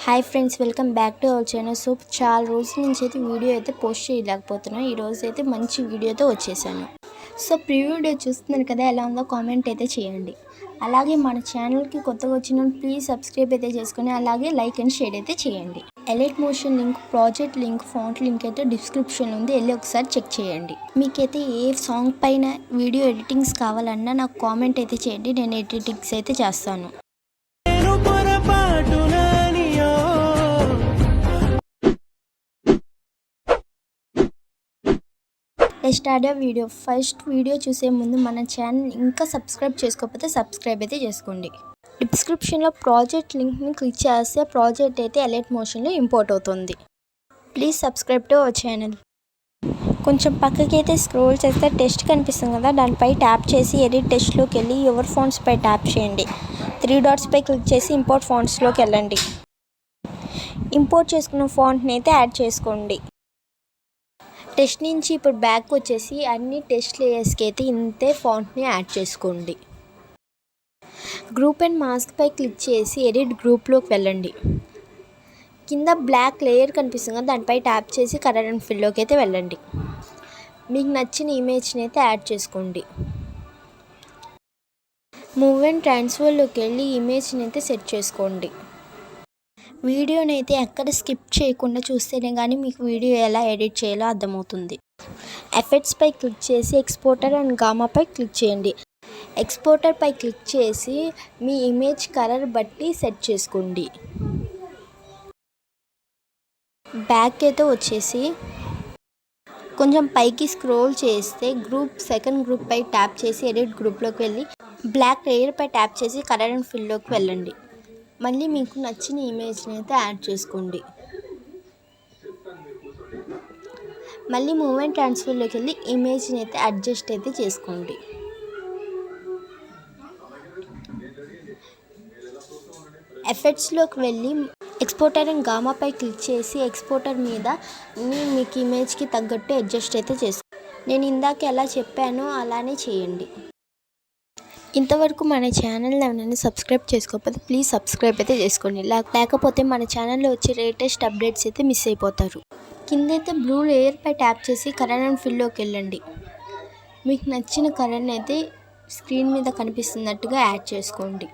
Hi friends, welcome back to our channel. So చాలా రోజుల నుంచి అయితే వీడియో అయితే పోస్ట్ చేయలేకపోతున్నాను. ఈరోజు అయితే మంచి వీడియోతో వచ్చేసాను. సో ప్రివ్యూ వీడియో చూస్తున్నారు కదా, ఎలా ఉందో కామెంట్ అయితే చేయండి. అలాగే మన ఛానల్కి కొత్తగా వచ్చిన ప్లీజ్ సబ్స్క్రైబ్ అయితే చేసుకొని అలాగే లైక్ అండ్ షేర్ అయితే చేయండి. Elite motion link, project link, font link అయితే డిస్క్రిప్షన్లో ఉంది, వెళ్ళి ఒకసారి చెక్ చేయండి. మీకైతే ఏ సాంగ్ పైన వీడియో ఎడిటింగ్స్ కావాలన్నా నాకు కామెంట్ అయితే చేయండి, నేను ఎడిటింగ్స్ అయితే చేస్తాను. Start video. ఫస్ట్ వీడియో చూసే ముందు మన ఛానల్ ఇంకా సబ్స్క్రైబ్ చేసుకోకపోతే సబ్స్క్రైబ్ అయితే చేసుకోండి. డిస్క్రిప్షన్లో ప్రాజెక్ట్ లింక్ని క్లిక్ చేస్తే ప్రాజెక్ట్ అయితే ఎలైట్ మోషన్లో ఇంపోర్ట్ అవుతుంది. Please subscribe to our channel. కొంచెం పక్కకి అయితే స్క్రోల్ చేస్తే టెస్ట్ కనిపిస్తుంది కదా, దానిపై ట్యాప్ చేసి ఎడిట్ టెస్ట్లోకి వెళ్ళి యువర్ ఫాంట్స్పై ట్యాప్ చేయండి. 3 డాట్స్పై క్లిక్ చేసి ఇంపోర్ట్ ఫాంట్స్లోకి వెళ్ళండి. ఇంపోర్ట్ చేసుకున్న ఫాంట్ని అయితే యాడ్ చేసుకోండి. టెస్ట్ నుంచి ఇప్పుడు బ్యాక్ వచ్చేసి అన్ని టెస్ట్ లేయర్స్కి అయితే ఇంతే ఫాంట్ని యాడ్ చేసుకోండి. గ్రూప్ అండ్ మాస్క్పై క్లిక్ చేసి ఎడిట్ గ్రూప్లోకి వెళ్ళండి. కింద బ్లాక్ లేయర్ కనిపిస్తుంది కదా, దానిపై ట్యాప్ చేసి కలర్ అండ్ ఫిల్లోకి అయితే వెళ్ళండి. మీకు నచ్చిన ఇమేజ్ని అయితే యాడ్ చేసుకోండి. మూవ్ అండ్ ట్రాన్స్ఫర్లోకి వెళ్ళి ఇమేజ్ని అయితే సెట్ చేసుకోండి. వీడియోని అయితే ఎక్కడ స్కిప్ చేయకుండా చూస్తేనే కానీ మీకు వీడియో ఎలా ఎడిట్ చేయాలో అర్థమవుతుంది. ఎఫెక్ట్స్పై క్లిక్ చేసి ఎక్స్పోర్టర్ అండ్ గామాపై క్లిక్ చేయండి. ఎక్స్పోర్టర్పై క్లిక్ చేసి మీ ఇమేజ్ కలర్ బట్టి సెట్ చేసుకోండి. బ్యాక్ అయితే వచ్చేసి కొంచెం పైకి స్క్రోల్ చేస్తే సెకండ్ గ్రూప్పై ట్యాప్ చేసి ఎడిట్ గ్రూప్లోకి వెళ్ళి బ్లాక్ లేయర్పై ట్యాప్ చేసి కలర్ అండ్ ఫిల్లోకి వెళ్ళండి. మళ్ళీ మీకు నచ్చిన ఇమేజ్ని అయితే యాడ్ చేసుకోండి. మళ్ళీ మూమెంట్ ట్రాన్స్ఫర్లోకి వెళ్ళి ఇమేజ్ని అయితే అడ్జస్ట్ అయితే చేసుకోండి. ఎఫెక్ట్స్లోకి వెళ్ళి ఎక్స్పోర్టర్ అండ్ గామాపై క్లిక్ చేసి ఎక్స్పోర్టర్ మీద మీకు ఇమేజ్కి తగ్గట్టు అడ్జస్ట్ అయితే చేసుకోండి. నేను ఇందాక ఎలా చెప్పానో అలానే చేయండి. ఇంతవరకు మన ఛానల్ని ఎవరైనా సబ్స్క్రైబ్ చేసుకోకపోతే ప్లీజ్ సబ్స్క్రైబ్ అయితే చేసుకోండి. లేకపోతే మన ఛానల్లో వచ్చే లేటెస్ట్ అప్డేట్స్ అయితే మిస్ అయిపోతారు. కిందైతే బ్లూ లేయర్పై ట్యాప్ చేసి కలర్ అండ్ ఫిల్లోకి వెళ్ళండి. మీకు నచ్చిన కలర్ని అయితే స్క్రీన్ మీద కనిపిస్తున్నట్టుగా యాడ్ చేసుకోండి.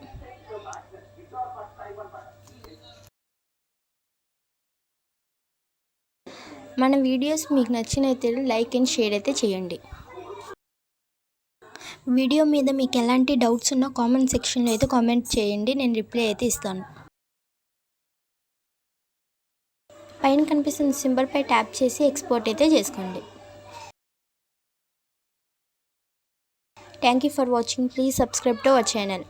మన వీడియోస్ మీకు నచ్చినైతే లైక్ అండ్ షేర్ అయితే చేయండి. వీడియో మీద మీకు ఎలాంటి డౌట్స్ ఉన్నా కామెంట్ సెక్షన్లో అయితే కామెంట్ చేయండి, నేను రిప్లై అయితే ఇస్తాను. పైన కనిపిస్తున్న సింబల్పై ట్యాప్ చేసి ఎక్స్పోర్ట్ అయితే చేసుకోండి. Thank you for watching. Please subscribe to our channel.